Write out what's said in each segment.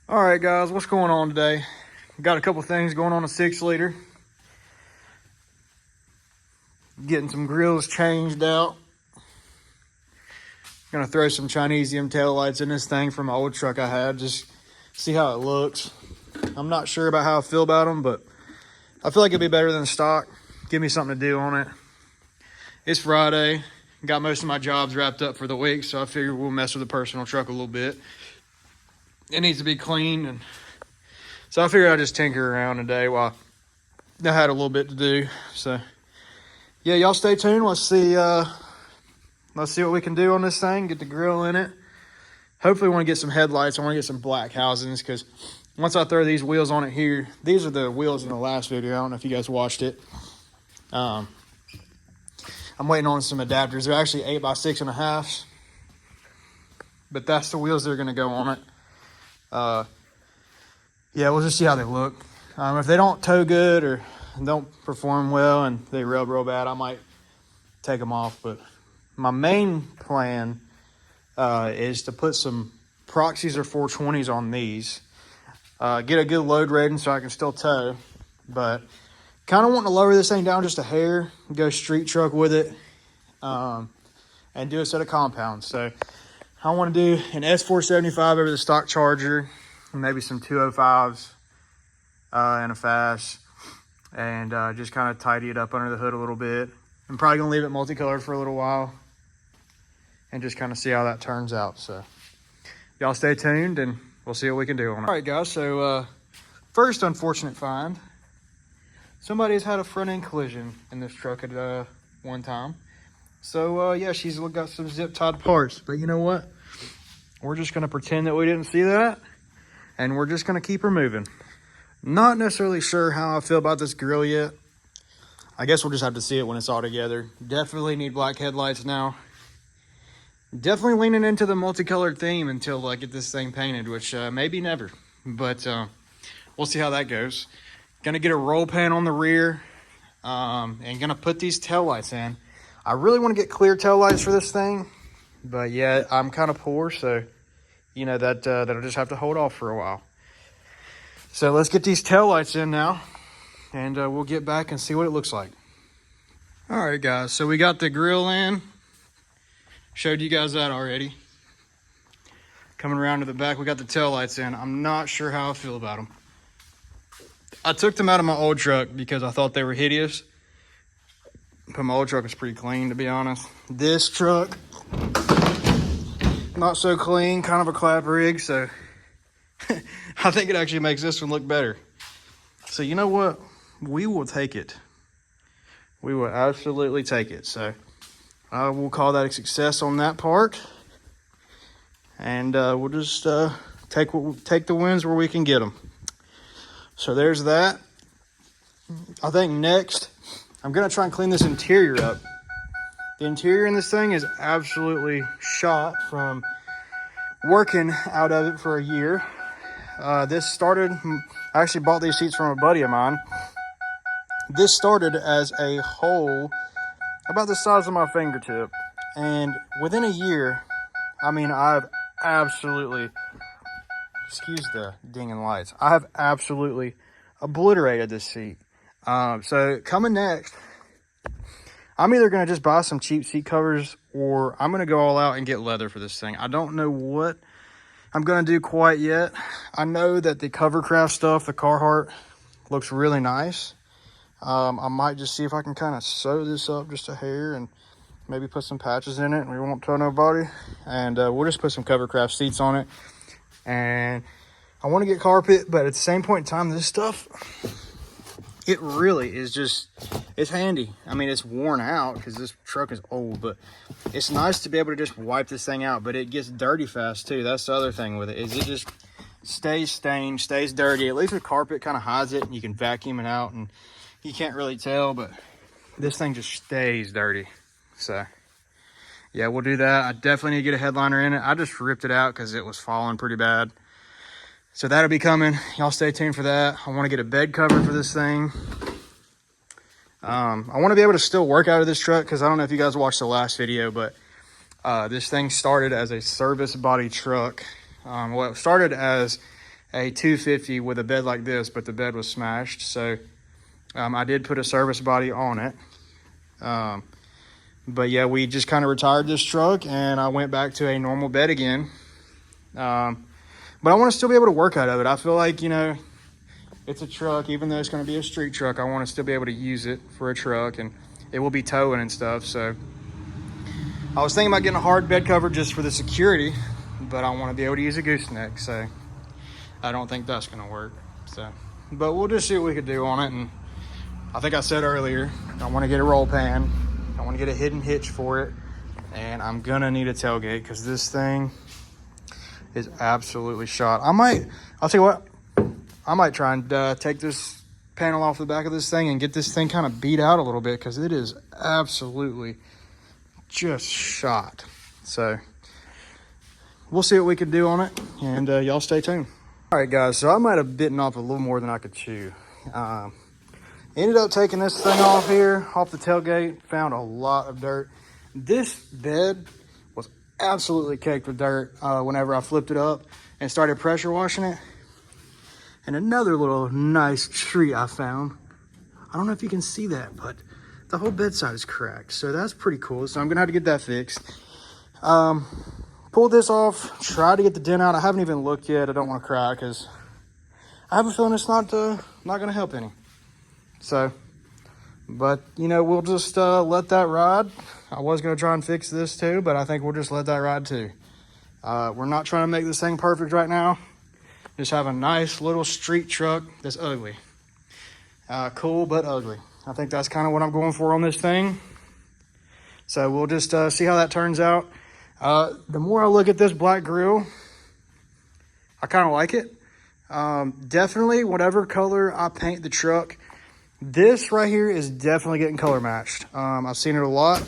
All right, guys, what's going on today? Got a couple things going on a 6-liter. Getting some grills changed out. Gonna throw some Chinesium taillights in this thing from my old truck I had. Just see how it looks. I'm not sure about how I feel about them, but I feel like it'd be better than stock. Give me something to do on it. It's Friday. Got most of my jobs wrapped up for the week, so I figured we'll mess with the personal truck a little bit. It needs to be cleaned, and so I figured I'd just tinker around today while I had a little bit to do. So yeah, y'all stay tuned. Let's see what we can do on this thing. Get the grill in it. Hopefully we want to get some headlights. I want to get some black housings, because once I throw these wheels on it here, these are the wheels in the last video. I don't know if you guys watched it. I'm waiting on some adapters. They're actually 8x6.5, but that's the wheels that are going to go on it. Yeah, we'll just see how they look. If they don't tow good or don't perform well and they rub real bad, I might take them off. But my main plan is to put some Proxies or 420s on these. Get a good load rating so I can still tow. But kind of wanting to lower this thing down just a hair, go street truck with it, and do a set of compounds. So I want to do an S475 over the stock Charger, maybe some 205s and a Fast, and just kind of tidy it up under the hood a little bit. I'm probably going to leave it multicolored for a little while and just kind of see how that turns out. So y'all stay tuned and we'll see what we can do on it. All right, guys, so first unfortunate find. Somebody has had a front end collision in this truck at one time. So yeah, she's got some zip tied parts, but you know what? We're just gonna pretend that we didn't see that, and we're just gonna keep her moving. Not necessarily sure how I feel about this grill yet. I guess we'll just have to see it when it's all together. Definitely need black headlights now. Definitely leaning into the multicolored theme until I get this thing painted, which maybe never, but we'll see how that goes. Gonna get a roll pan on the rear, and gonna put these taillights in. I really want to get clear taillights for this thing, but yeah, I'm kind of poor, so you know that'll just have to hold off for a while. So let's get these taillights in now, and we'll get back and see what it looks like. All right, guys, so we got the grill in. Showed you guys that already. Coming around to the back, we got the taillights in. I'm not sure how I feel about them. I took them out of my old truck because I thought they were hideous. But my old truck is pretty clean, to be honest. This truck, not so clean, kind of a clap rig, so I think it actually makes this one look better. So you know what? We will take it. We will absolutely take it. So I will call that a success on that part. And we'll just take the wins where we can get them. So there's that. I think next, I'm going to try and clean this interior up. The interior in this thing is absolutely shot from working out of it for a year. This started, I actually bought these seats from a buddy of mine. This started as a hole about the size of my fingertip. And within a year, I mean, I've absolutely, excuse the dinging lights, I have absolutely obliterated this seat. So coming next, I'm either going to just buy some cheap seat covers, or I'm going to go all out and get leather for this thing. I don't know what I'm going to do quite yet. I know that the Covercraft stuff, the Carhartt, looks really nice. I might just see if I can kind of sew this up just a hair and maybe put some patches in it, and we won't tell nobody. And we'll just put some Covercraft seats on it. And I want to get carpet, but at the same point in time, this stuff, it really is just, it's handy. I mean, it's worn out because this truck is old, but it's nice to be able to just wipe this thing out. But it gets dirty fast too. That's the other thing with it, is it just stays stained, stays dirty. At least with carpet, kind of hides it, and you can vacuum it out and you can't really tell, but this thing just stays dirty. So yeah, we'll do that. I definitely need to get a headliner in it. I just ripped it out because it was falling pretty bad. So that'll be coming. Y'all stay tuned for that. I want to get a bed cover for this thing. I want to be able to still work out of this truck, because I don't know if you guys watched the last video, but this thing started as a service body truck. Well, it started as a 250 with a bed like this, but the bed was smashed. So I did put a service body on it. But yeah, we just kind of retired this truck and I went back to a normal bed again. But I want to still be able to work out of it. I feel like, you know, it's a truck, even though it's going to be a street truck, I want to still be able to use it for a truck, and it will be towing and stuff. So I was thinking about getting a hard bed cover just for the security, but I want to be able to use a gooseneck. So I don't think that's going to work. So, but we'll just see what we could do on it. And I think I said earlier, I want to get a roll pan. I want to get a hidden hitch for it. And I'm going to need a tailgate because this thing is absolutely shot. I'll tell you what, I might try and take this panel off the back of this thing and get this thing kind of beat out a little bit because it is absolutely just shot. So we'll see what we can do on it, and y'all stay tuned. All right, guys, so I might have bitten off a little more than I could chew. Ended up taking this thing off here, off the tailgate, found a lot of dirt. This bed was absolutely caked with dirt whenever I flipped it up and started pressure washing it. And another little nice tree I found. I don't know if you can see that, but the whole bedside is cracked. So that's pretty cool. So I'm gonna have to get that fixed. Pulled this off, tried to get the dent out. I haven't even looked yet. I don't want to cry because I have a feeling it's not gonna help any. So, but you know, we'll just let that ride. I was gonna try and fix this too, but I think we'll just let that ride too. We're not trying to make this thing perfect right now. Just have a nice little street truck that's ugly. Cool, but ugly. I think that's kind of what I'm going for on this thing. So we'll just see how that turns out. The more I look at this black grill, I kind of like it. Definitely whatever color I paint the truck, this right here is definitely getting color matched. I've seen it a lot.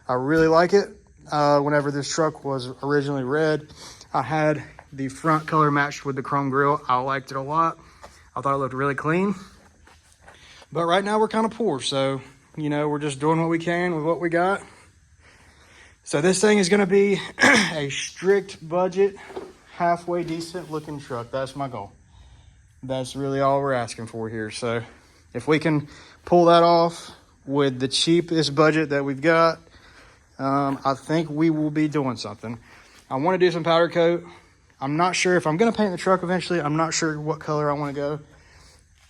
I really like it. Whenever this truck was originally red, I had the front color matched with the chrome grille. I liked it a lot. I thought it looked really clean. But right now we're kind of poor. So, you know, we're just doing what we can with what we got. So this thing is going to be a strict budget, halfway decent looking truck. That's my goal. That's really all we're asking for here. So if we can pull that off with the cheapest budget that we've got, I think we will be doing something. I want to do some powder coat. I'm not sure if I'm going to paint the truck eventually. I'm not sure what color I want to go.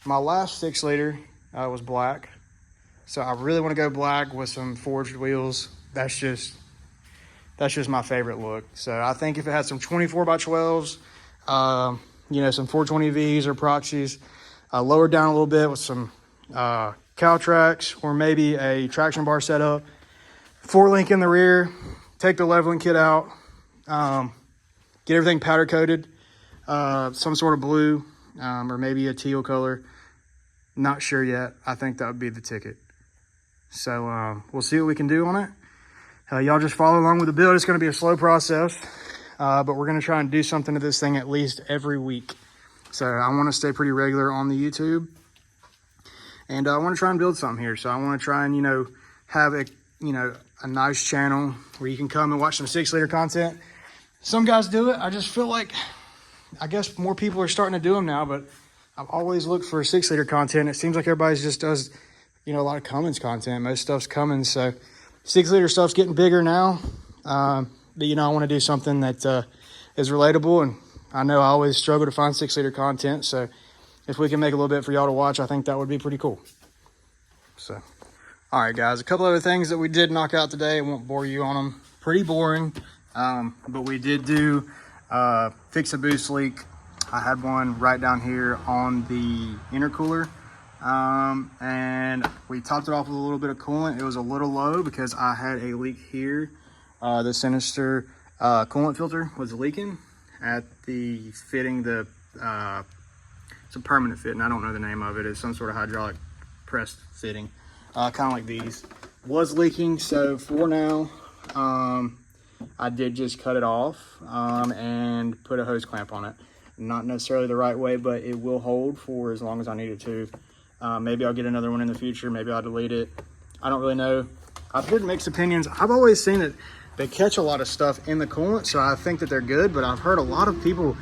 My last 6-liter was black. So I really want to go black with some forged wheels. That's just my favorite look. So I think if it had some 24x12s, you know, some 420Vs or proxies, lowered down a little bit with some cow tracks or maybe a traction bar setup, 4-link in the rear, take the leveling kit out, get everything powder coated, some sort of blue or maybe a teal color. Not sure yet. I think that would be the ticket. So we'll see what we can do on it. Y'all just follow along with the build. It's going to be a slow process, but we're going to try and do something to this thing at least every week. So I want to stay pretty regular on the YouTube, and I want to try and build something here. So I want to try and, you know, have a nice channel where you can come and watch some 6-liter content. Some guys do it. I just feel like, I guess more people are starting to do them now, but I've always looked for 6-liter content. It seems like everybody just does, you know, a lot of Cummins content. Most stuff's Cummins, so 6-liter stuff's getting bigger now. But, you know, I want to do something that is relatable, and I know I always struggle to find 6-liter content, so if we can make a little bit for y'all to watch, I think that would be pretty cool. So, all right, guys, a couple other things that we did knock out today. I won't bore you on them. Pretty boring, but we did do fix a boost leak. I had one right down here on the intercooler, and we topped it off with a little bit of coolant. It was a little low because I had a leak here. The Sinister coolant filter was leaking at the fitting. It's a permanent fit, and I don't know the name of it. It's some sort of hydraulic press fitting, kind of like these. Was leaking, so for now, I did just cut it off and put a hose clamp on it. Not necessarily the right way, but it will hold for as long as I need it to. Maybe I'll get another one in the future. Maybe I'll delete it. I don't really know. I've heard mixed opinions. I've always seen that they catch a lot of stuff in the coolant, so I think that they're good, but I've heard a lot of people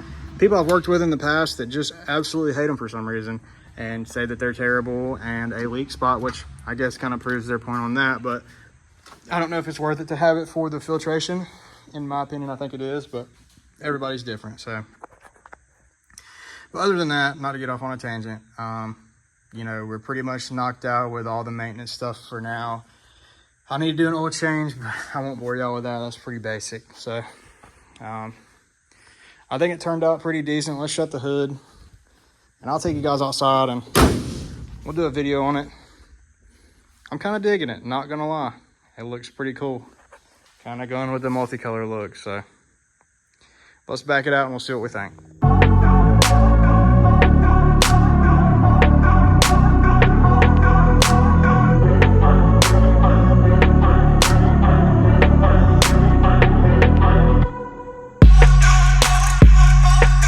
people I've worked with in the past that just absolutely hate them for some reason and say that they're terrible and a leak spot, which I guess kind of proves their point on that. But I don't know if it's worth it to have it for the filtration. In my opinion, I think it is, but everybody's different. So, but other than that, not to get off on a tangent, you know, we're pretty much knocked out with all the maintenance stuff for now. I need to do an oil change, but I won't bore y'all with that. That's pretty basic. So, I think it turned out pretty decent. Let's shut the hood, and I'll take you guys outside and we'll do a video on it. I'm kind of digging it, not gonna lie. It looks pretty cool. Kind of going with the multicolor look. So let's back it out and we'll see what we think.